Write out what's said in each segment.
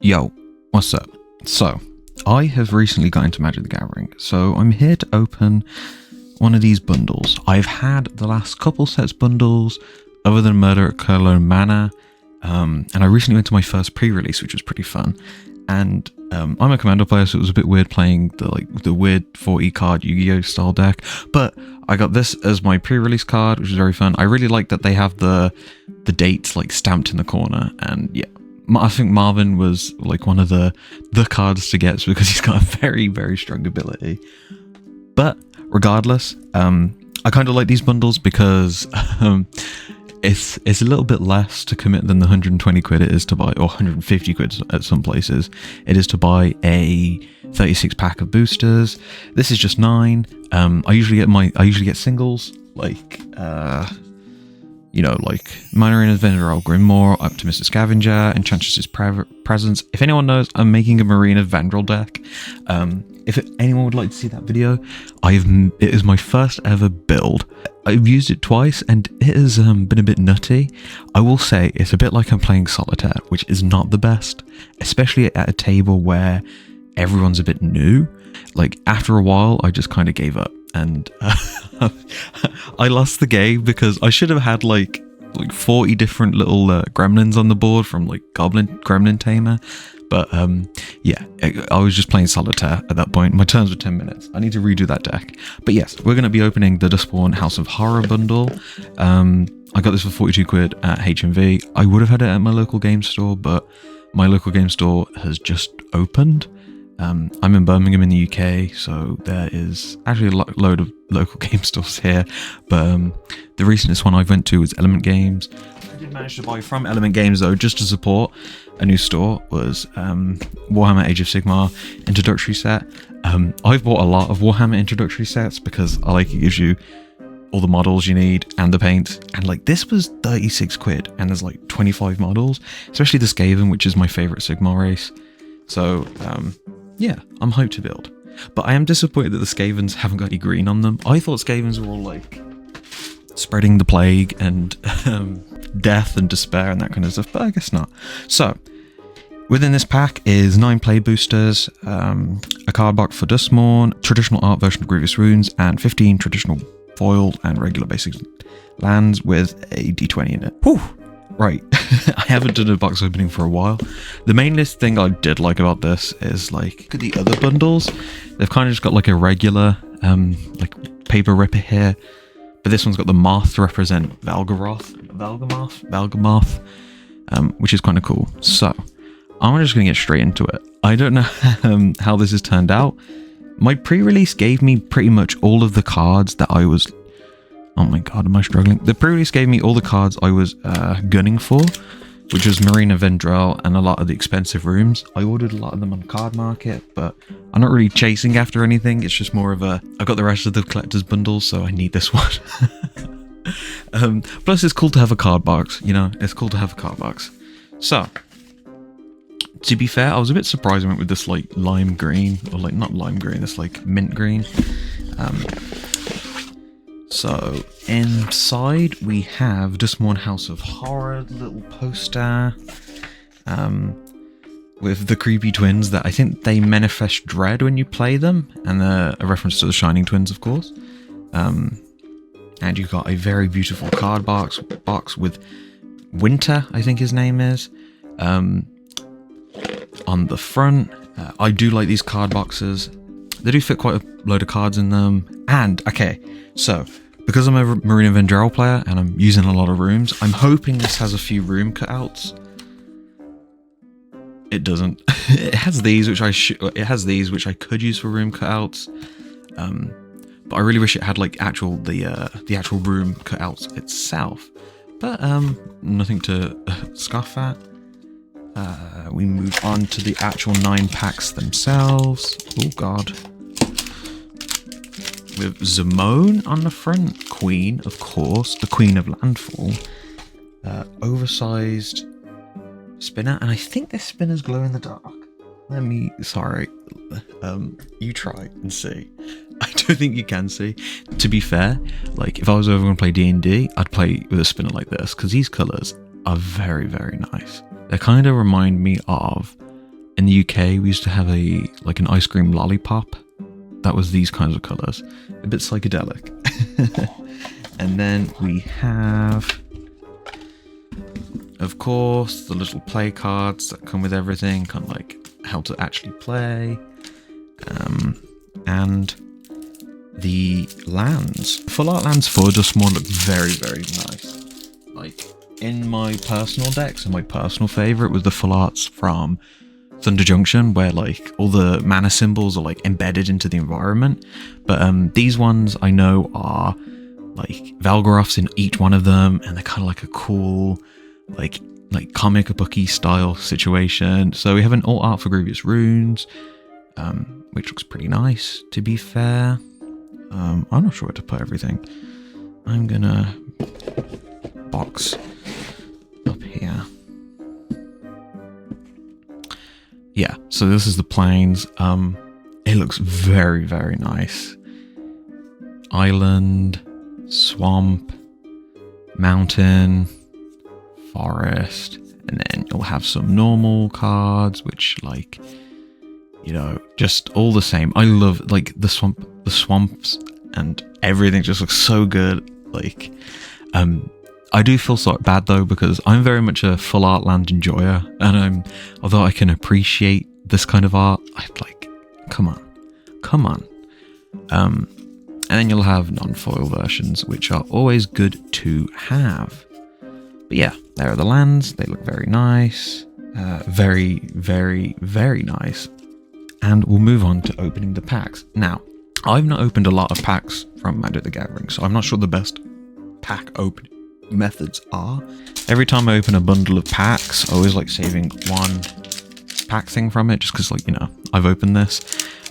Yo, what's up? So, I have recently got into Magic the Gathering, so I'm here to open one of these bundles. I've had the last couple sets bundles, other than Murder at Kurlo Manor, and I recently went to my first pre-release, which was pretty fun. And I'm a Commander player, so it was a bit weird playing the weird 40 card Yu-Gi-Oh style deck. But I got this as my pre-release card, which was very fun. I really like that they have the dates like stamped in the corner, and yeah. I think Marvin was like one of the cards to get because he's got a very, very strong ability. But regardless, I kind of like these bundles because it's a little bit less to commit than the 120 quid it is to buy, or 150 quid at some places. It is to buy a 36 pack of boosters. This is just 9. I usually get singles like like Marine Vendrell Grimoire, Optimistic Scavenger, Enchantress's Presence. If anyone knows, I'm making a Marina Vendrell deck. If anyone would like to see that video, it is my first ever build. I've used it twice and it has been a bit nutty. I will say it's a bit like I'm playing Solitaire, which is not the best, especially at a table where everyone's a bit new. Like after a while, I just kind of gave up. And I lost the game because I should have had like 40 different little gremlins on the board from like Gremlin Tamer. But yeah, I was just playing Solitaire at that point. My turns were 10 minutes. I need to redo that deck. But yes, we're going to be opening the Duskmourn House of Horror bundle. I got this for 42 quid at HMV. I would have had it at my local game store, but my local game store has just opened. I'm in Birmingham in the UK, so there is actually a load of local game stores here, but the recentest one I went to was Element Games. I did manage to buy from Element Games though, just to support a new store, was Warhammer Age of Sigmar introductory set. I've bought a lot of Warhammer introductory sets because I like it gives you all the models you need and the paint, and like this was 36 quid and there's like 25 models, especially the Skaven, which is my favourite Sigmar race. So yeah, I'm hyped to build. But I am disappointed that the Skavens haven't got any green on them. I thought Skavens were all like spreading the plague and death and despair and that kind of stuff, but I guess not. So, within this pack is 9 play boosters, a card box for Duskmourn, traditional art version of Grievous Runes, and 15 traditional foiled and regular basic lands with a d20 in it. Whew! Right, I haven't done a box opening for a while. The main thing I did like about this is like, look at the other bundles. They've kind of just got like a regular like paper ripper here, but this one's got the moth to represent Valgamoth, which is kind of cool. So I'm just gonna get straight into it. I don't know how this has turned out. My pre-release gave me pretty much all of the cards that I was... Oh my god, am I struggling? The pre-release gave me all the cards I was gunning for, which was Marina Vendrell and a lot of the expensive rooms. I ordered a lot of them on Card Market, but I'm not really chasing after anything. It's just more of a... I got the rest of the collector's bundles, so I need this one. Plus, it's cool to have a card box, you know? It's cool to have a card box. So, to be fair, I was a bit surprised I went with this, like, lime green. Or, like, not lime green, this, like, mint green. So, inside we have Duskmourn House of Horror, little poster, with the creepy twins that I think they manifest dread when you play them, and a reference to the Shining Twins, of course. And you've got a very beautiful card box with Winter, I think his name is, on the front. I do like these card boxes. They do fit quite a load of cards in them. And, okay, so, because I'm a Marina Vendrell player and I'm using a lot of rooms, I'm hoping this has a few room cutouts. It doesn't. It has these, which I could use for room cutouts. But I really wish it had like the actual room cutouts itself. But nothing to scoff at. We move on to the actual 9 packs themselves. Oh god. With Zimone on the front, Queen, of course, the Queen of Landfall, oversized spinner, and I think this spinner's glow in the dark. Sorry, you try and see. I don't think you can see. To be fair, like if I was ever going to play D&D, I'd play with a spinner like this because these colours are very, very nice. They kind of remind me of in the UK, we used to have an ice cream lollipop. That was these kinds of colours. A bit psychedelic. And then we have, of course, the little play cards that come with everything, kind of like how to actually play. And the lands. Full art lands for Duskmourn look very, very nice. Like, in my personal decks, and my personal favourite was the full arts from Thunder Junction, where like all the mana symbols are like embedded into the environment. But these ones I know are like Valgaroths in each one of them, and they're kind of like a cool like comic booky style situation. So we have an alt art for Grievous Runes, which looks pretty nice, to be fair. I'm not sure where to put everything. I'm gonna box up here. Yeah, so this is the plains. It looks very, very nice. Island, swamp, mountain, forest, and then you'll have some normal cards, which like, you know, just all the same. I love like the swamps and everything just looks so good. Like, I do feel sort of bad though, because I'm very much a full art land enjoyer, and although I can appreciate this kind of art, I'd like, come on. And then you'll have non-foil versions, which are always good to have. But yeah, there are the lands. They look very nice. Very, very, very nice. And we'll move on to opening the packs. Now, I've not opened a lot of packs from Magic the Gathering, so I'm not sure the best pack opening methods are. Every time I open a bundle of packs, I always like saving one pack thing from it, just because, like, you know, I've opened this.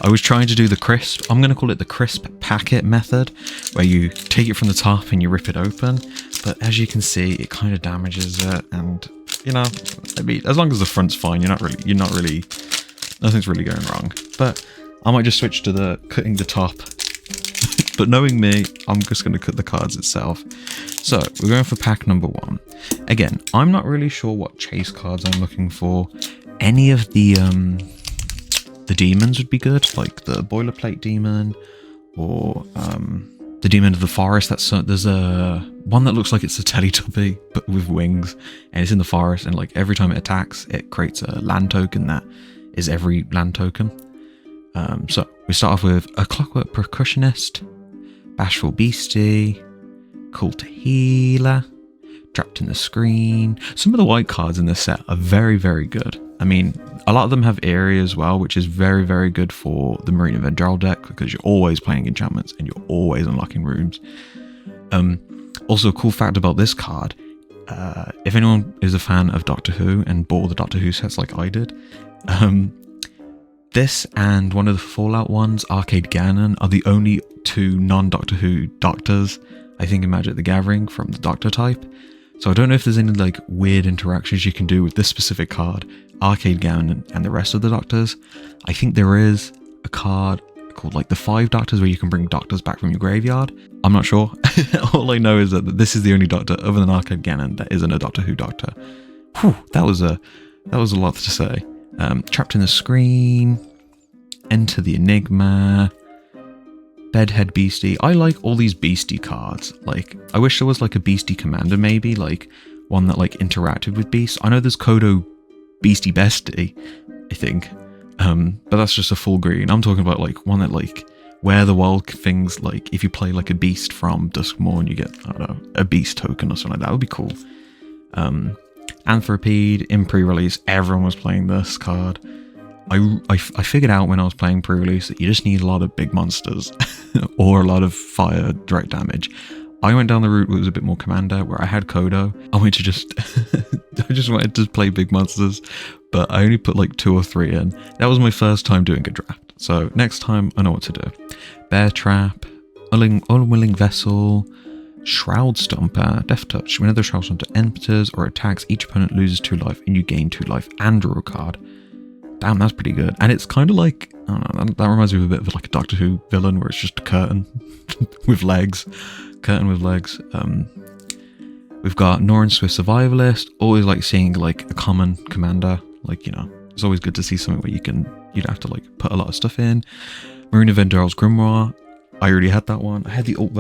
I was trying to do the crisp, I'm going to call it the crisp packet method, where you take it from the top and you rip it open, but as you can see, it kind of damages it, and, you know, I mean, as long as the front's fine, nothing's really going wrong. But I might just switch to the cutting the top. But knowing me, I'm just going to cut the cards itself. So we're going for pack number 1. Again, I'm not really sure what chase cards I'm looking for. Any of the demons would be good, like the boilerplate demon, or the demon of the forest. There's a one that looks like it's a Teletubby but with wings, and it's in the forest, and like every time it attacks, it creates a land token that is every land token. So we start off with a Clockwork Percussionist, Bashful Beastie, Cult Healer, Trapped in the Screen. Some of the white cards in this set are very, very good. I mean, a lot of them have Area as well, which is very, very good for the Marine of Vendrell deck, because you're always playing enchantments and you're always unlocking rooms. Also, a cool fact about this card, if anyone is a fan of Doctor Who and bought the Doctor Who sets like I did, this and one of the Fallout ones, Arcade Ganon, are the only 2 non-Doctor Who doctors, I think, in Magic the Gathering from the Doctor type. So I don't know if there's any like weird interactions you can do with this specific card, Arcade Ganon, and the rest of the doctors. I think there is a card called like the 5 Doctors, where you can bring doctors back from your graveyard. I'm not sure. All I know is that this is the only doctor other than Arcade Ganon that isn't a Doctor Who doctor. Whew, that was a lot to say. Trapped in the Screen, Enter the Enigma, Bedhead Beastie. I like all these Beastie cards. Like, I wish there was like a Beastie Commander, maybe, like one that like interacted with Beasts. I know there's Kodo Beastie Bestie, I think, but that's just a full green. I'm talking about like one that like where the world things, like if you play like a beast from Duskmourn, you get, I don't know, a beast token or something like that. That would be cool. Anthropede in pre-release, everyone was playing this card. I figured out when I was playing pre-release that you just need a lot of big monsters or a lot of fire direct damage. I went down the route where it was a bit more commander, where I had Kodo. I just wanted to play big monsters, but I only put like 2 or 3 in. That was my first time doing a draft, so next time I know what to do. Bear Trap, Unwilling Vessel, Shroud Stomper, Death Touch. Whenever the Shroud Stomper enters or attacks, each opponent loses 2 life and you gain 2 life and draw a card. Damn, that's pretty good. And it's kind of like, I don't know, that reminds me of a bit of like a Doctor Who villain, where it's just a curtain with legs. Curtain with legs. We've got Norn Swift Survivalist. Always like seeing like a common commander, like, you know, It's always good to see something where you'd have to like put a lot of stuff in. Marina Vendrell's Grimoire. I already had that one. I had the alt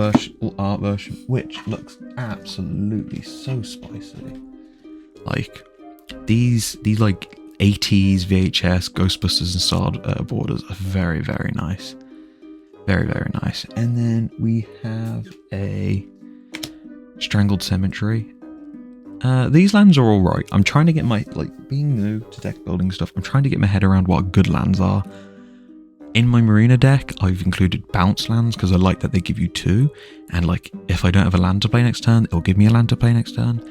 art version, which looks absolutely so spicy. Like these like 80s VHS Ghostbusters installed borders are very, very nice. Very, very nice. And then we have a Strangled Cemetery. These lands are alright. I'm trying to get my, like, being new to deck building stuff, I'm trying to get my head around what good lands are. In my Marina deck, I've included bounce lands because I like that they give you 2. And, like, if I don't have a land to play next turn, it'll give me a land to play next turn.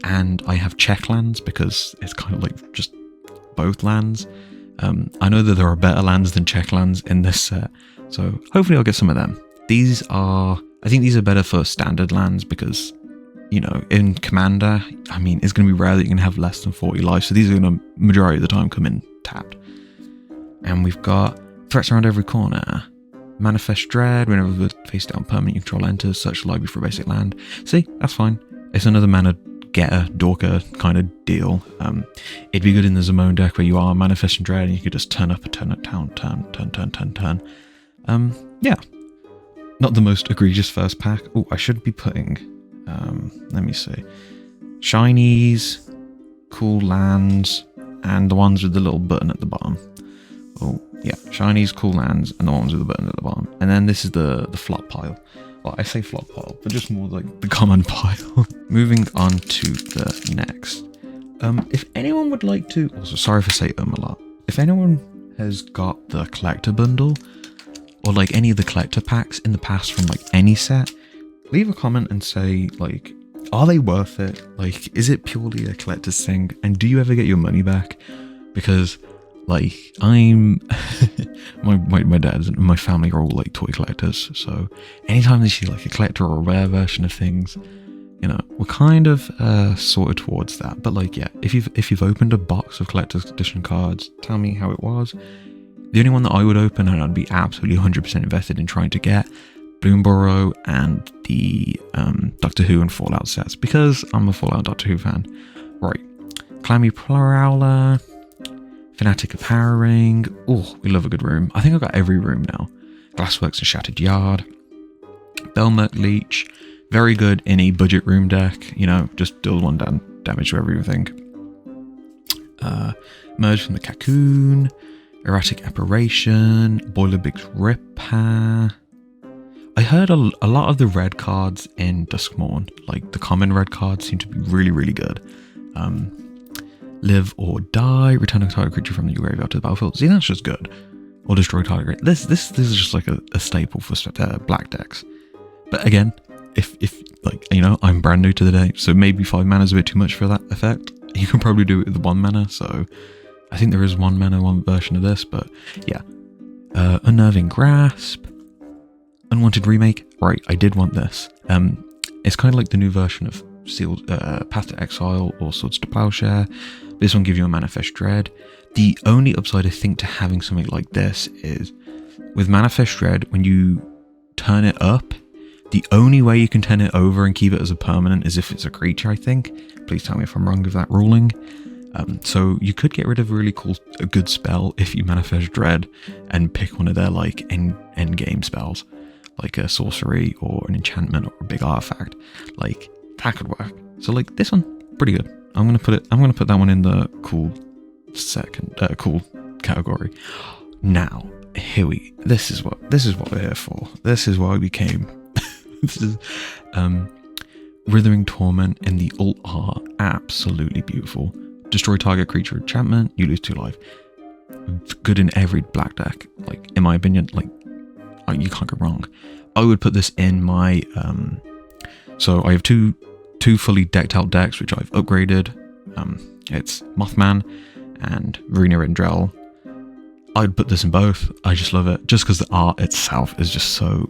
And I have check lands because it's kind of like just both lands. I know that there are better lands than check lands in this set, so hopefully I'll get some of them. I think these are better for standard lands because, you know, in Commander, I mean, it's going to be rare that you can have less than 40 life, so these are going to, majority of the time, come in tapped. And we've got threats around every corner. Manifest Dread, whenever the face down permanent you control enters, search the library for a basic land. See, that's fine. It's another mana getter, dorker kind of deal. It'd be good in the Zamone deck where you are Manifesting Dread and you could just turn up a turn down, turn. Yeah. Not the most egregious first pack. Oh, I should be putting, let me see. Shinies, cool lands, and the ones with the little button at the bottom. Oh, yeah. Shinies, cool lands, and the ones with the button at the bottom. And then this is the flop pile. Well, I say flop pile, but just more like the common pile. Moving on to the next. If anyone would like to, also sorry for saying a lot. If anyone has got the collector bundle, or like any of the collector packs in the past from like any set, leave a comment and say like, are they worth it? Like, is it purely a collector's thing? And do you ever get your money back? Because like I'm my dad and my family are all like toy collectors, so anytime they see like a collector or a rare version of things, you know, we're kind of sorted towards that. But like, yeah, if you've opened a box of collector's edition cards, tell me how it was. The only one that I would open and I'd be absolutely 100% invested in trying to get, Bloomburrow and the Doctor Who and Fallout sets, because I'm a Fallout Doctor Who fan. Right, Clammy Prowler, Fanatic Empowering. Oh, we love a good room. I think I've got every room now. Glassworks and Shattered Yard. Belmert Leech. Very good in a budget room deck. You know, just deals 1 damage to everything. Merge from the Cocoon. Erratic Apparition. Boiler Big's Ripper. I heard a lot of the red cards in Duskmourn, like the common red cards, seem to be really, really good. Live or Die, return a target creature from the graveyard to the battlefield. See, that's just good. Or destroy target. This is just like a staple for black decks. But again, if like, you know, I'm brand new to the deck, so maybe 5 mana is a bit too much for that effect. You can probably do it with 1 mana, so I think there is 1 mana, 1 version of this, but yeah. Unnerving Grasp. Unwanted Remake. Right, I did want this. It's kind of like the new version of Sealed, Path to Exile or Swords to Plowshare. This one gives you a Manifest Dread. The only upside I think to having something like this is with Manifest Dread, when you turn it up, the only way you can turn it over and keep it as a permanent is if it's a creature, I think. Please tell me if I'm wrong with that ruling. So you could get rid of a good spell if you Manifest Dread and pick one of their like end game spells, like a sorcery or an enchantment or a big artifact. Like that could work. So like this one, pretty good. I'm gonna put that one in the cool category. Now, this is what we're here for. This is why we came. This is Withering Torment in the alt art, absolutely beautiful. Destroy target creature enchantment, you lose 2 life. Good in every black deck, like in my opinion. Like you can't go wrong. I would put this in my so I have two fully decked out decks which I've upgraded. It's Mothman and Marina Vendrell. I'd put this in both. I just love it, just because the art itself is just so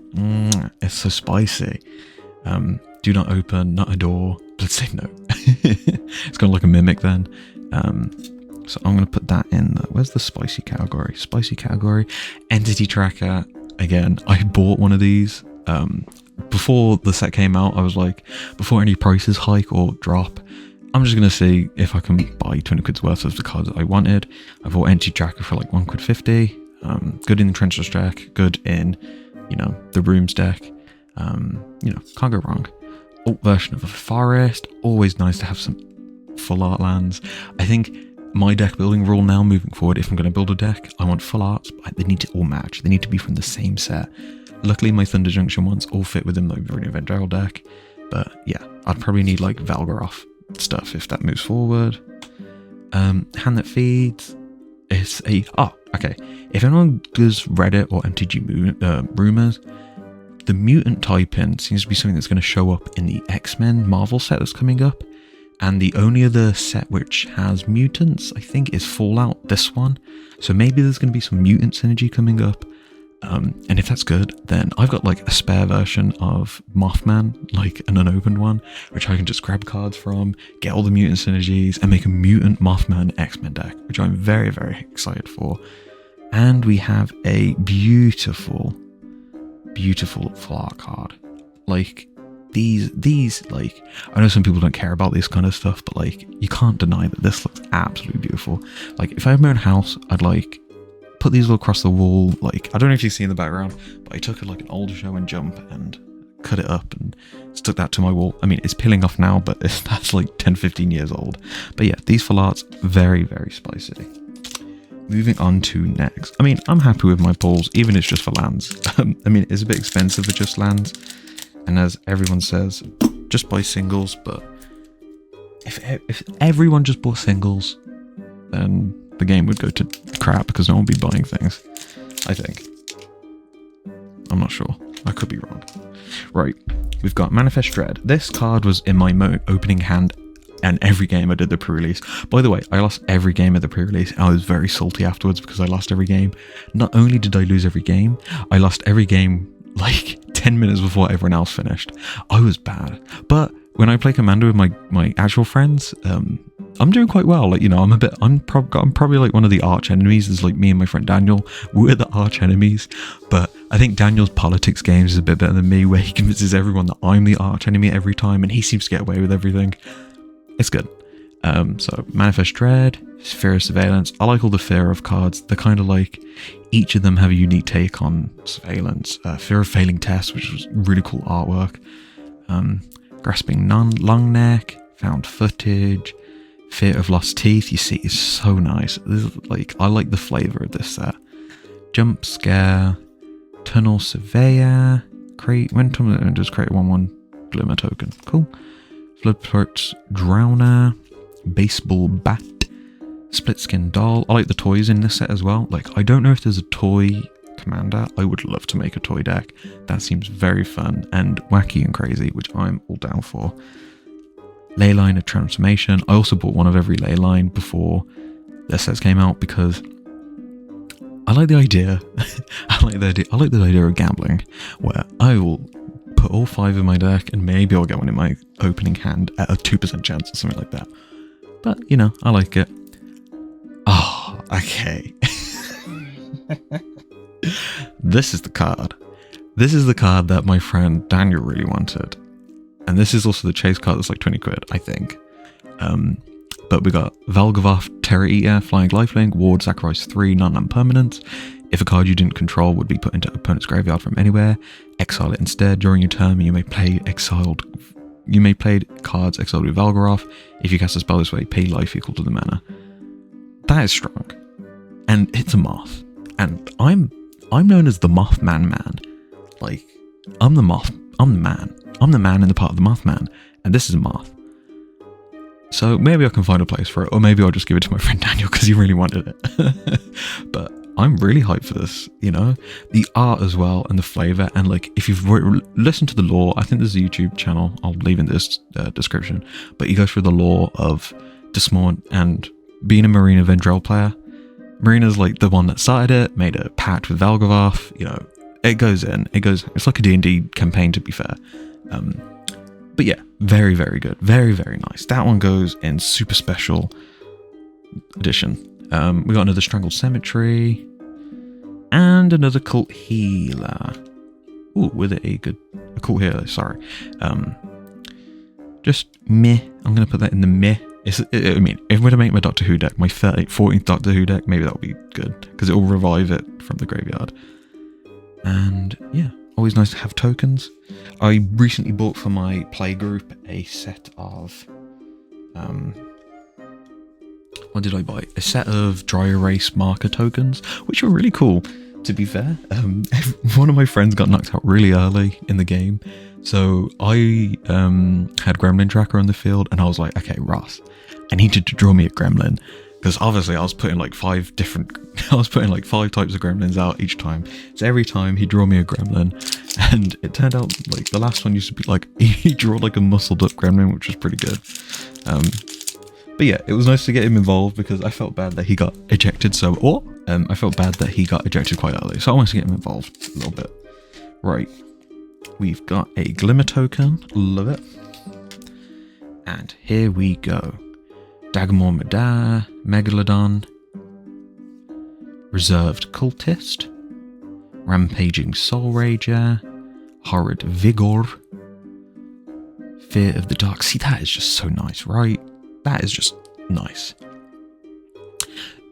it's so spicy. Do not open, not adore. Let's say no. It's kind of like a mimic then. So I'm going to put that in where's the spicy category? Spicy category. Entity Tracker. Again, I bought one of these before the set came out. I was like, before any prices hike or drop, I'm just going to see if I can buy 20 quid's worth of the cards that I wanted. I bought Entity Tracker for like 1.50 quid. Good in the Trenchless deck, good in, you know, the Rooms deck. You know, can't go wrong. Alt version of a Forest, always nice to have some full art lands. I think my deck building rule now moving forward, if I'm going to build a deck, I want full arts, but they need to all match. They need to be from the same set. Luckily, my Thunder Junction ones all fit within my Marine of Vendrell deck. But yeah, I'd probably need like Valgaroth stuff if that moves forward. Hand That Feeds is a... Oh, okay. If anyone does Reddit or MTG rumors, the mutant typing seems to be something that's going to show up in the X-Men Marvel set that's coming up. And the only other set which has mutants, I think, is Fallout, this one. So maybe there's going to be some mutant synergy coming up. And if that's good, then I've got like a spare version of Mothman, like an unopened one, which I can just grab cards from, get all the mutant synergies, and make a mutant Mothman X-Men deck, which I'm very, very excited for. And we have a beautiful, beautiful full art card. Like, these, like, I know some people don't care about this kind of stuff, but like, you can't deny that this looks absolutely beautiful. Like, if I had my own house, I'd like put these all across the wall. Like, I don't know if you see in the background, but I took like an old show and jump and cut it up and stuck that to my wall. I mean, it's peeling off now, but that's like 10-15 years old. But yeah, these full arts, very, very spicy. Moving on to next. I mean, I'm happy with my pulls, even if it's just for lands. I mean, it's a bit expensive for just lands. And as everyone says, just buy singles. But if everyone just bought singles, then the game would go to crap because no one would be buying things, I think. I'm not sure. I could be wrong. Right. We've got Manifest Dread. This card was in my opening hand and every game I did the pre-release. By the way, I lost every game of the pre-release. I was very salty afterwards because I lost every game. Not only did I lose every game, I lost every game like 10 minutes before everyone else finished. I was bad. But when I play Commander with my actual friends, I'm doing quite well. Like, you know, I'm probably like one of the arch enemies. There's like me and my friend Daniel. We're the arch enemies. But I think Daniel's politics games is a bit better than me, where he convinces everyone that I'm the arch enemy every time, and he seems to get away with everything. It's good. So Manifest Dread, Fear of Surveillance. I like all the Fear of cards. They're kind of like, each of them have a unique take on surveillance. Fear of Failing Test, which was really cool artwork. Grasping Long Neck, Found Footage, Fear of Lost Teeth. You see, it's so nice. This is, like, I like the flavor of this set. Jump Scare, Tunnel Surveyor, just create 1/1 Glimmer token. Cool. Floodport's Drowner, Baseball Bat, Split Skin Doll. I like the toys in this set as well. Like, I don't know if there's a toy commander. I would love to make a toy deck. That seems very fun and wacky and crazy, which I'm all down for. Leyline of Transformation. I also bought one of every Leyline before their sets came out because I like the idea. I like the idea of gambling, where I will put all 5 in my deck and maybe I'll get one in my opening hand at a 2% chance or something like that. But, you know, I like it. Oh, okay. This is the card. This is the card that my friend Daniel really wanted. And this is also the chase card that's like 20 quid, I think. But we got Valgavoth, Terror Eater, Flying Lifelink, Ward, Sacrifice 3, non-land permanents. If a card you didn't control would be put into opponent's graveyard from anywhere, exile it instead. During your turn, you may play cards exiled with Valgaroth. If you cast a spell this way, pay life equal to the mana. That is strong. And it's a moth. And I'm known as the Mothman man. Like, I'm the moth. I'm the man. I'm the man in the part of the Mothman. And this is a moth. So maybe I can find a place for it. Or maybe I'll just give it to my friend Daniel because he really wanted it. But I'm really hyped for this, you know? The art as well and the flavor. And like, if you've listened to the lore, I think there's a YouTube channel. I'll leave in this description. But he goes through the lore of Duskmourn and being a Marina Vendrell player. Marina's like the one that started it, made a pact with Valgavoth, you know, it's like a D&D campaign, to be fair. But yeah, very, very good. Very, very nice. That one goes in super special edition. We got another Strangled Cemetery and another Cult Healer. Ooh, with a cult healer, sorry. Just meh. I'm going to put that in the meh. I mean, if we're to make my Doctor Who deck, my 14th Doctor Who deck, maybe that'll be good, because it will revive it from the graveyard. And yeah, always nice to have tokens. I recently bought for my play group a set of... what did I buy? A set of dry erase marker tokens, which were really cool, to be fair. One of my friends got knocked out really early in the game, so I had Gremlin Tracker on the field, and I was like, okay, Ross, I need you to draw me a gremlin, because obviously I was putting like 5 types of gremlins out each time. So every time he'd draw me a gremlin, and it turned out like the last one used to be like, he drew like a muscled up gremlin, which was pretty good. But yeah, it was nice to get him involved, because I felt bad that he got ejected I felt bad that he got ejected quite early, so I wanted to get him involved a little bit. Right, we've got a Glimmer token, love it. And here we go. Dagmor Madar, Megalodon, Reserved Cultist, Rampaging Soul Rager, Horrid Vigor, Fear of the Dark. See, that is just so nice, right? That is just nice.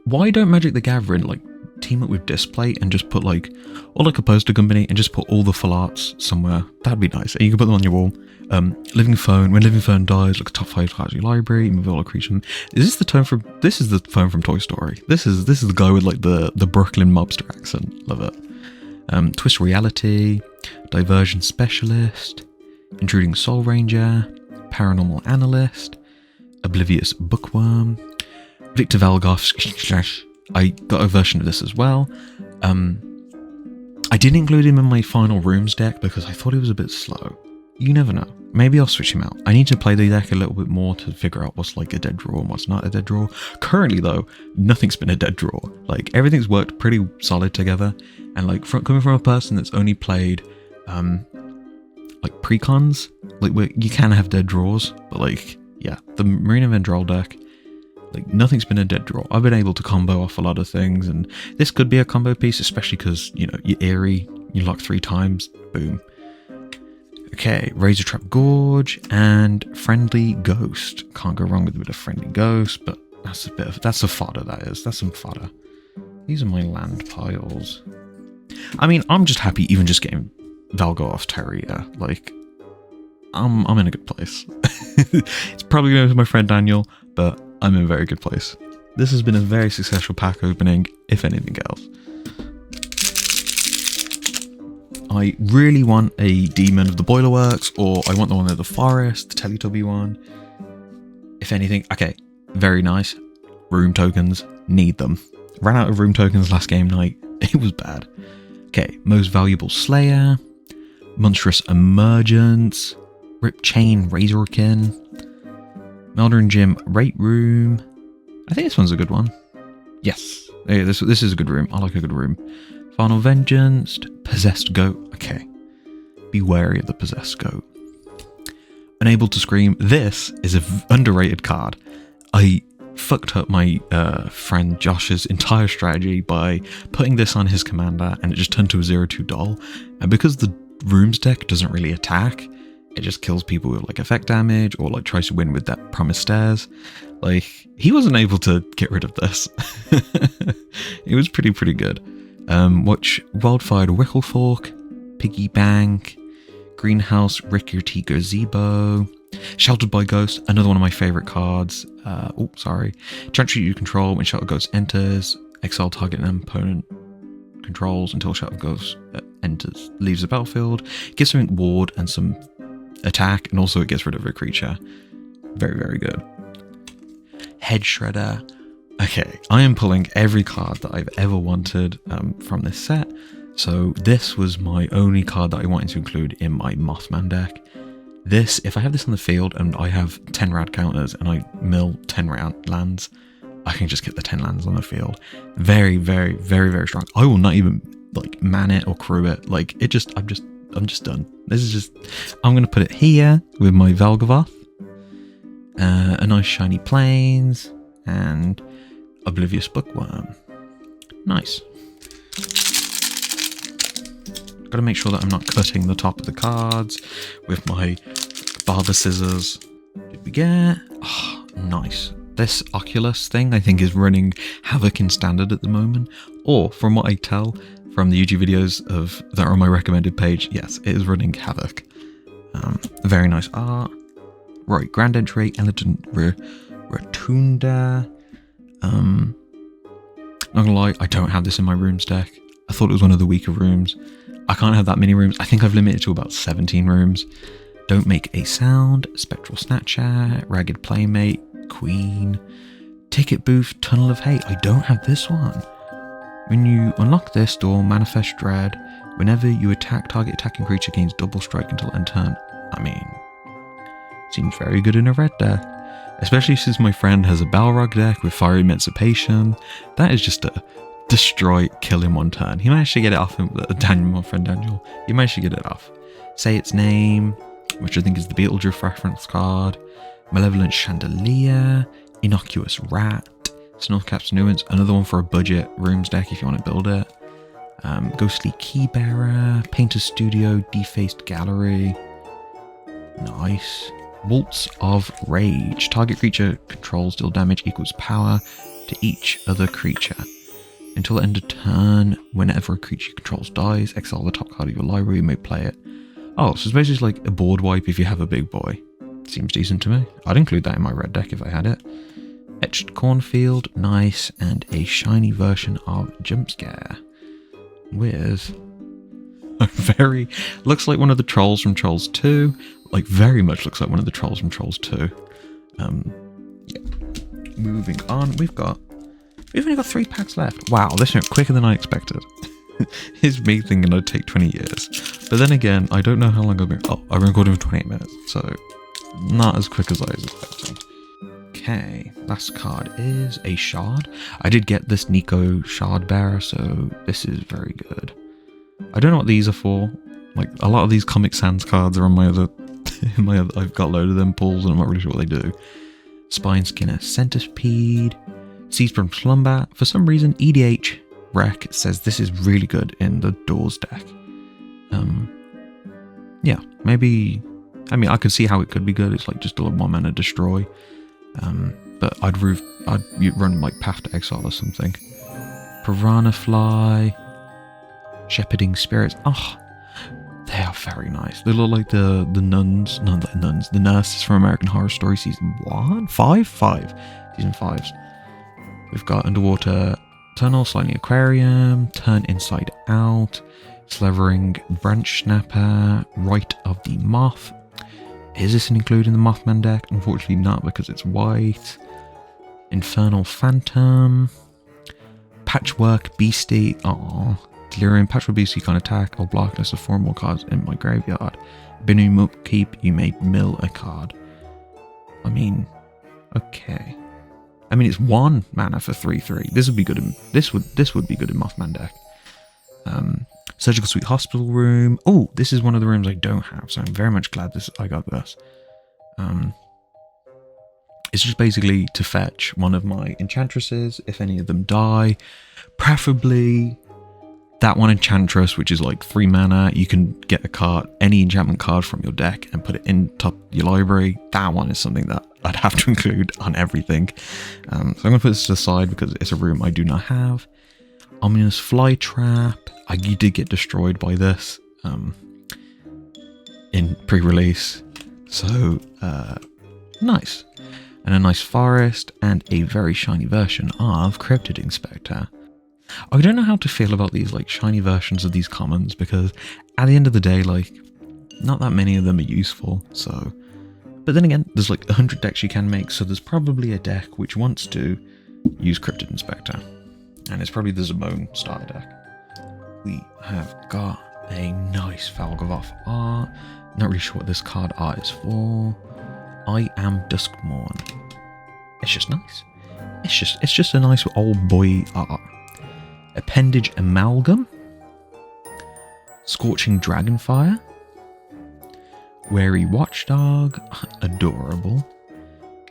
Why don't Magic the Gathering like team up with Display and just put like, or like a poster company and just put all the full arts somewhere? That'd be nice. And you can put them on your wall. Living Phone. When Living Phone dies, like a top 5 cards in your library. Move all creature. This is the phone from Toy Story. This is the guy with like the Brooklyn mobster accent. Love it. Twist Reality, Diversion Specialist, Intruding Soul Ranger, Paranormal Analyst, Oblivious Bookworm, Victor Valgoff. I got a version of this as well. I didn't include him in my final rooms deck because I thought he was a bit slow. You never know. Maybe I'll switch him out. I need to play the deck a little bit more to figure out what's like a dead draw and what's not a dead draw. Currently though, nothing's been a dead draw. Like everything's worked pretty solid together. And like coming from a person that's only played like precons, like where you can have dead draws, but like yeah, the Marina Vendrell deck, like nothing's been a dead draw. I've been able to combo off a lot of things, and this could be a combo piece, especially because, you know, you're eerie, you lock 3 times, boom. Okay, Razor Trap Gorge and Friendly Ghost. Can't go wrong with a bit of Friendly Ghost, but that's a fodder, that is. That's some fodder. These are my land piles. I mean, I'm just happy even just getting Valgo off Terrier. Like, I'm in a good place. It's probably going to my friend Daniel, but I'm in a very good place. This has been a very successful pack opening, if anything else. I really want a Demon of the Boilerworks, or I want the one of the Forest, the Teletubby one. If anything, okay, very nice. Room tokens, need them. Ran out of room tokens last game night. It was bad. Okay, Most Valuable Slayer, Monstrous Emergence, Rip Chain Razorkin, Melder and Jim Rate Room. I think this one's a good one. Yes, yeah, this is a good room. I like a good room. Final Vengeance, Possessed Goat. Okay, be wary of the Possessed Goat. Unable to Scream. This is an underrated card. I fucked up my friend Josh's entire strategy by putting this on his commander, and it just turned to a 0/2 doll. And because the Rooms deck doesn't really attack, it just kills people with like effect damage, or like tries to win with that Promised Stairs. Like, he wasn't able to get rid of this. It was pretty good. Watch Wildfire Wicklefork, Piggy Bank, Greenhouse Rickety Gazebo, Sheltered by Ghost, another one of my favourite cards. Treachery you control. When Sheltered Ghost enters, exile target and opponent controls until Sheltered Ghost leaves the battlefield. Gives something ward and some attack, and also it gets rid of a creature. Very good. Head Shredder. Okay, I am pulling every card that I've ever wanted from this set. So this was my only card that I wanted to include in my Mothman deck. This, if I have this on the field and I have 10 rad counters and I mill 10 lands, I can just get the 10 lands on the field. Very strong. I will not even like man it or crew it. Like I'm just done. This is just, I'm going to put it here with my Valgavoth, a nice shiny Plains, and Oblivious Bookworm. Nice. Gotta make sure that I'm not cutting the top of the cards with my barber scissors. did we get? Oh, nice. This Oculus thing, I think, is running Havoc in standard at the moment. Or, from what I tell from the YouTube videos that are on my recommended page, yes, it is running Havoc. Very nice art. Right, Grand Entry, Elegant Rotunda. Not gonna lie, I don't have this in my rooms deck. I thought it was one of the weaker rooms. I can't have that many rooms. I think I've limited to about 17 rooms. Don't Make a Sound, Spectral Snatcher, Ragged Playmate, Queen, Ticket Booth, Tunnel of Hate. I don't have this one. When you unlock this door, Manifest Dread. Whenever you attack, target attacking creature gains double strike until end turn. I mean, seems very good in a red deck. Especially since my friend has a Balrog deck with Fiery Emancipation. That is just a destroy, kill in one turn. He managed to get it off him, my friend Daniel. He managed to get it off. Say Its Name, which I think is the Beetlejuice reference card. Malevolent Chandelier, Innocuous Rat, Snuffcap's Nuance, another one for a budget rooms deck if you want to build it. Ghostly Keybearer, Painter's Studio, Defaced Gallery. Nice. Waltz of Rage. Target creature controls deal damage equals power to each other creature. Until the end of turn, whenever a creature controls dies, exile the top card of your library, you may play it. Oh, so it's basically like a board wipe if you have a big boy. Seems decent to me. I'd include that in my red deck if I had it. Etched Cornfield, nice, and a shiny version of Jump Scare. With a very, looks like one of the trolls from Trolls 2. Like, very much looks like one of the trolls from Trolls 2. Yeah. Moving on, we've only got 3 packs left. Wow, this went quicker than I expected. It's me thinking it'd take 20 years. But then again, I don't know how long I've been... Oh, I've been recording for 28 minutes, so not as quick as I was expecting. Okay, last card is a Shard. I did get this Nico Shard Bearer, so this is very good. I don't know what these are for. Like, a lot of these Comic Sans cards are on my other... I've got a load of them pulls, and I'm not really sure what they do. Spine Skinner Centipede. Seeds from Slumber. For some reason, EDH Rec says this is really good in the Doors deck. Yeah, maybe... I mean, I could see how it could be good. It's like just a 1-mana destroy. But I'd run like Path to Exile or something. Piranha Fly. Shepherding Spirits. Oh, they are very nice. They look like the nuns, not the nuns, the nurses from American Horror Story Season 1? 5? 5. Season 5s. We've got Underwater Tunnel, Sliding Aquarium, Turn Inside Out, Slevering Branch Snapper, Rite of the Moth. Is this included in the Mothman deck? Unfortunately not, because it's white. Infernal Phantom. Patchwork Beastie. Aww. Delirium. Patchwork Beastie can attack or block list of 4 more cards in my graveyard. Binu Upkeep, you may mill a card. I mean, okay. I mean, it's 1 mana for 3/3. This would be good in this would be good in Mothman deck. Surgical Suite Hospital Room. Oh, this is one of the rooms I don't have, so I'm very much glad I got this. It's just basically to fetch one of my enchantresses if any of them die. Preferably that one enchantress, which is like 3 mana. You can get a card, any enchantment card from your deck, and put it in top your library. That one is something that I'd have to include on everything. So I'm going to put this to the side because it's a room I do not have. Ominous Fly Trap. I did get destroyed by this in pre-release. So, nice. And a nice forest, and a very shiny version of Cryptid Inspector. I don't know how to feel about these like shiny versions of these commons, because at the end of the day, like, not that many of them are useful, so... But then again, there's like 100 decks you can make, so there's probably a deck which wants to use Cryptid Inspector. And it's probably the Zamone starter deck. We have got a nice Falgovoth art. Not really sure what this card art is for. I Am Duskmourn. It's just nice. It's just a nice old boy art. Appendage Amalgam. Scorching Dragonfire. Wary Watchdog. Adorable.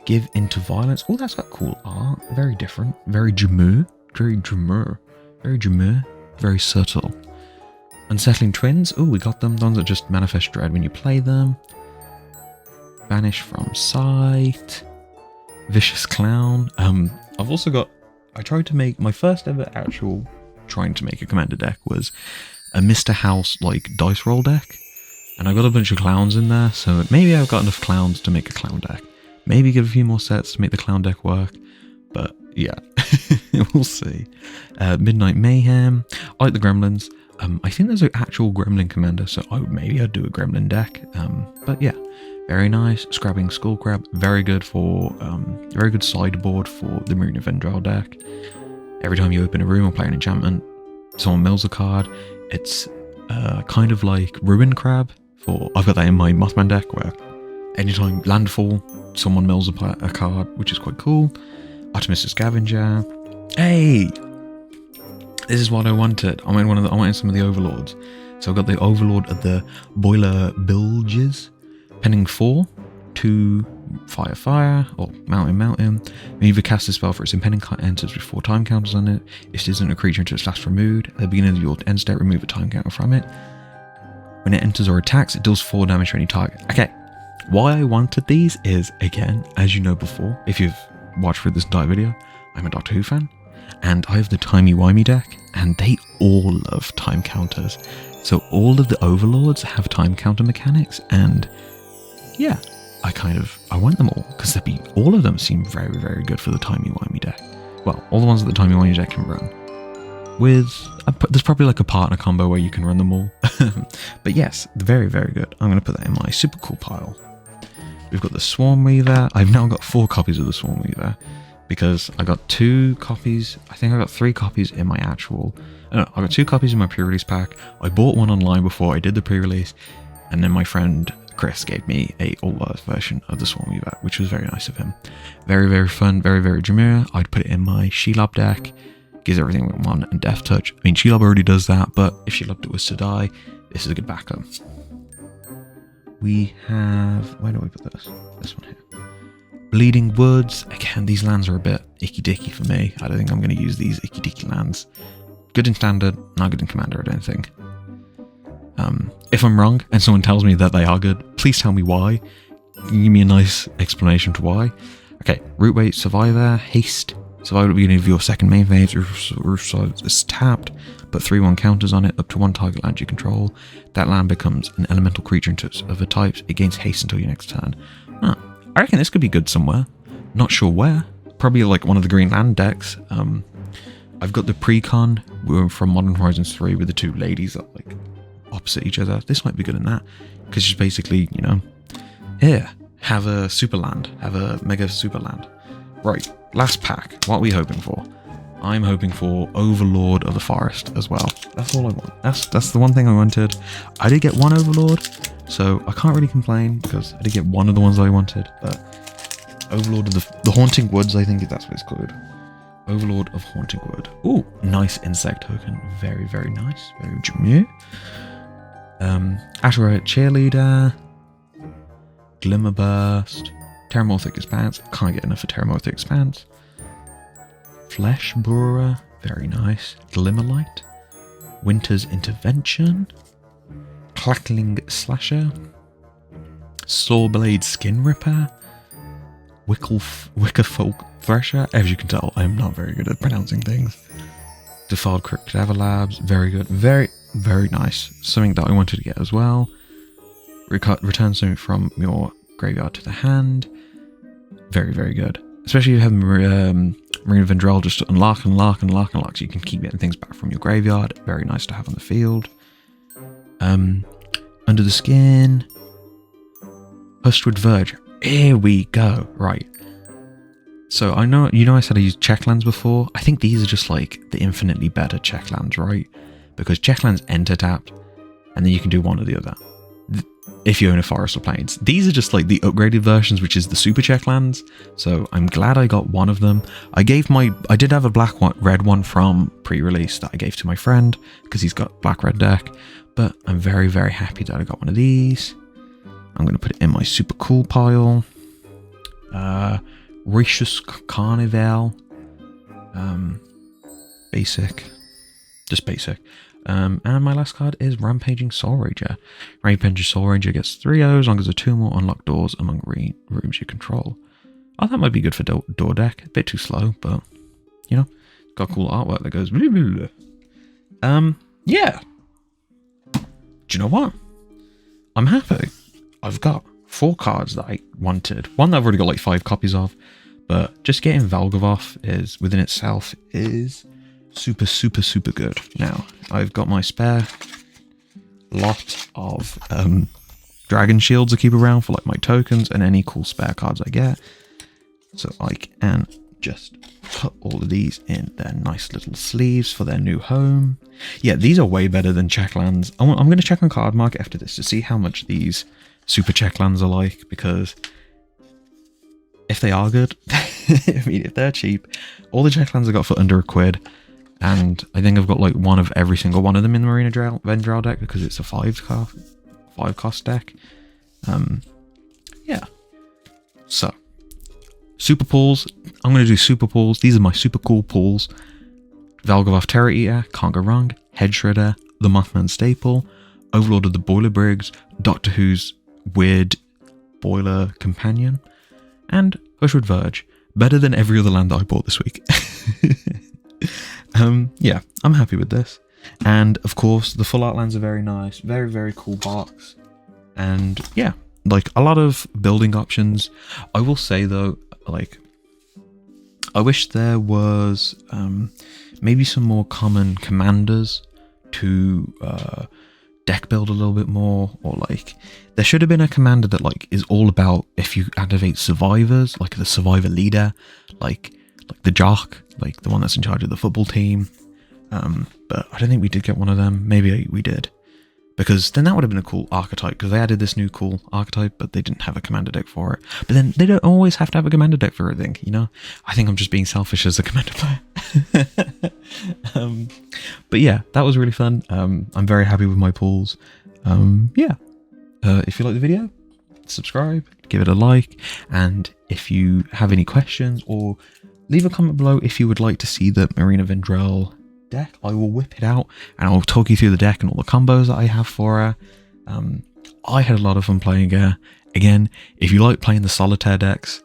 Give Into Violence. Oh, that's got cool art. Very different. Very Jamur. Very Jamur. Very Jamur. Very subtle. Unsettling Twins. Oh, we got them. The ones that just manifest dread when you play them. Banish from Sight. Vicious Clown. I've also got... I tried to make... My first ever actual trying to make a commander deck was a Mr. House, like, dice roll deck. And I got a bunch of clowns in there, so maybe I've got enough clowns to make a clown deck. Maybe give a few more sets to make the clown deck work. But, yeah. We'll see. Midnight Mayhem. I like the Gremlins. I think there's an actual Gremlin commander, so maybe I'd do a Gremlin deck. But yeah, very nice. Scrabbing Skull Crab, very good for very good sideboard for the Marine of Vendrell deck. Every time you open a room or play an enchantment, someone mills a card. It's kind of like Ruin Crab. I've got that in my Mothman deck where anytime landfall, someone mills a card, which is quite cool. Artemis Scavenger. Hey. This is what I wanted. I wanted some of the Overlords. So I've got the Overlord of the Boiler Bilges. Pending 4, 2 Fire, or Mountain. When you either cast a spell for its impending enters with 4 time counters on it. If it isn't a creature until it's last removed, at the beginning of your end state, remove a time counter from it. When it enters or attacks, it deals 4 damage to any target. Okay, why I wanted these is, again, as you know before, if you've watched through this entire video, I'm a Doctor Who fan. And I have the Timey-Wimey deck, and they all love time counters. So all of the Overlords have time counter mechanics, and yeah, I want them all, because all of them seem very, very good for the Timey-Wimey deck. Well, all the ones that the Timey-Wimey deck can run. There's probably like a partner combo where you can run them all. But yes, very, very good. I'm going to put that in my super cool pile. We've got the Swarm Weaver. I've now got 4 copies of the Swarm Weaver. Because I got 2 copies, I think I got 3 copies in my actual, I got 2 copies in my pre-release pack. I bought one online before I did the pre-release, and then my friend Chris gave me a all-earth version of the Swarm Weaver, which was very nice of him. Very, very fun, very, very Jameer. I'd put it in my Shelob deck, gives everything we want, and Death Touch. I mean, Shelob already does that, but if Shelob was to die, this is a good backup. We have, where do we put this? This one here. Bleeding Woods. Again, these lands are a bit icky-dicky for me. I don't think I'm going to use these icky-dicky lands. Good in Standard, not good in Commander, I don't think. If I'm wrong, and someone tells me that they are good, please tell me why. Give me a nice explanation to why. Okay, Root Weight, Survivor, Haste. Survive at the beginning of your second main phase. Roof side is tapped. Put 3/1 counters on it, up to 1 target land you control. That land becomes an elemental creature of a type. It gains haste until your next turn. Huh. I reckon this could be good somewhere. Not sure where. Probably like one of the green land decks. I've got the Precon from Modern Horizons 3 with the 2 ladies that like opposite each other. This might be good in that. Because she's basically, you know, here, have a super land. Have a mega super land. Right, last pack. What are we hoping for? I'm hoping for Overlord of the Forest as well. That's all I want. That's the one thing I wanted. I did get 1 Overlord, so I can't really complain because I did get one of the ones I wanted. But Overlord of the Haunting Woods, I think that's what it's called. Overlord of Haunting Wood. Ooh, nice insect token. Very, very nice. Very Jameer. Ashura Cheerleader. Glimmerburst. Terramorphic Expanse. Can't get enough of Terramorphic Expanse. Flesh Borer, very nice. Glimmerlight, Winter's Intervention, Clackling Slasher, Sawblade Skin Ripper, Wickerfolk Thresher. As you can tell, I am not very good at pronouncing things. Defiled Cadaver Labs, very good. Very, very nice. Something that I wanted to get as well. Return something from your graveyard to the hand. Very, very good. Especially if you have Marine of Vendrell just to unlock, so you can keep getting things back from your graveyard. Very nice to have on the field. Under the Skin. Hustwood Verge. Here we go. Right. So I know, I said I used checklands before. I think these are just like the infinitely better checklands, right? Because checklands enter tapped, and then you can do one or the other. If you own a Forest or Plains. These are just like the upgraded versions, which is the super checklands. So I'm glad I got one of them. I did have a red one from pre-release that I gave to my friend because he's got black-red deck. But I'm very, very happy that I got one of these. I'm going to put it in my super cool pile. Ricious Carnival. Basic. just basic. And my last card is Rampaging Soul Ranger. Rampaging Soul Ranger gets 3 as long as there are 2 more unlocked doors among rooms you control. Oh, that might be good for door deck. A bit too slow, but, you know, it's got cool artwork that goes... Blah, blah, blah. Yeah. Do you know what? I'm happy. I've got 4 cards that I wanted. One that I've already got like 5 copies of, but just getting Valgavoth is, within itself, is super, super, super good. Now, I've got my spare lot of Dragon Shields to keep around for like my tokens and any cool spare cards I get. So I can just put all of these in their nice little sleeves for their new home. Yeah, these are way better than Checklands. I'm going to check on Card Market after this to see how much these Super Checklands are like, because if they are good, I mean, if they're cheap, all the Checklands I got for under £1, and I think I've got like one of every single one of them in the Marina Vendrell deck because it's a 5 cost deck. Yeah. So, super pulls. I'm going to do super pulls. These are my super cool pulls. Valgavoth Terror Eater, can't go wrong. Head Shredder, the Mothman Staple, Overlord of the Boiler Briggs, Doctor Who's weird boiler companion, and Hushwood Verge. Better than every other land that I bought this week. Yeah, I'm happy with this. And of course, the full art lands are very nice. Very, very cool box. And yeah, like a lot of building options. I will say though, like, I wish there was maybe some more common commanders to deck build a little bit more, or like there should have been a commander that like is all about if you activate survivors, like the survivor leader, like the jock, like the one that's in charge of the football team. But I don't think we did get one of them. Maybe we did, because then that would have been a cool archetype, because they added this new cool archetype, but they didn't have a commander deck for it. But then they don't always have to have a commander deck for everything, you know? I think I'm just being selfish as a commander player. But yeah, that was really fun. I'm very happy with my pulls. Yeah. If you like the video, subscribe, give it a like, and if you have any questions, or leave a comment below if you would like to see the Marina Vendrell deck, I will whip it out and I'll talk you through the deck and all the combos that I have for her. I had a lot of fun playing her. Again, if you like playing the solitaire decks,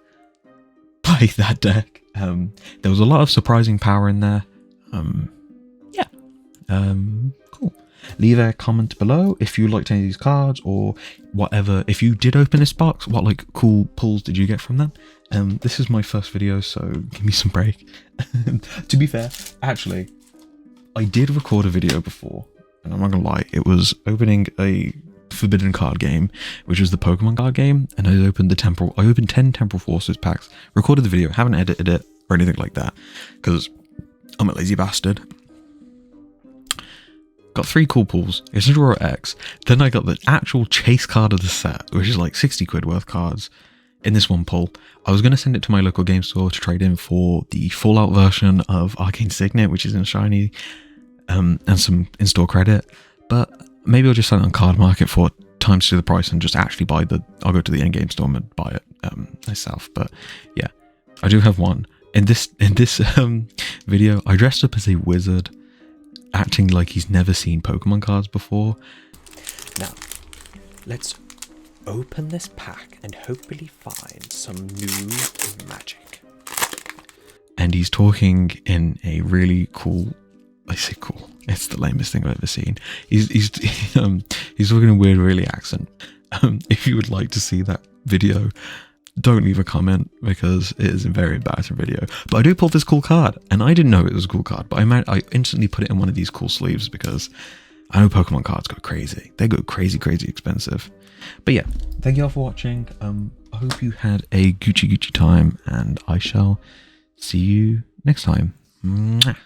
play that deck. There was a lot of surprising power in there. Yeah. Cool. Leave a comment below if you liked any of these cards, or whatever. If you did open this box, what like cool pulls did you get from them? This is my first video, so give me some break. To be fair, actually, I did record a video before, and I'm not gonna lie, it was opening a forbidden card game, which was the Pokemon card game, and I opened 10 Temporal Forces packs, recorded the video, haven't edited it or anything like that, because I'm a lazy bastard. Got 3 cool pulls, Isidore X, then I got the actual chase card of the set, which is like £60 worth cards in this one pull. I was going to send it to my local game store to trade in for the Fallout version of Arcane Signet, which is in shiny, and some in-store credit, but maybe I'll just sell it on Card Market for times 2 the price and just actually buy I'll go to the in-game store and buy it myself. But yeah, I do have one. In this video, I dressed up as a wizard, acting like he's never seen Pokemon cards before. Now, let's open this pack and hopefully find some new magic. And he's talking in a really cool, I say cool, it's the lamest thing I've ever seen. He's talking in a weird, really accent. If you would like to see that video, don't leave a comment, because it is a very embarrassing video. But I do pull this cool card, and I didn't know it was a cool card, but I instantly put it in one of these cool sleeves, because I know Pokemon cards go crazy. They go crazy, crazy expensive. But yeah, thank you all for watching. I hope you had a Gucci time, and I shall see you next time. Mwah.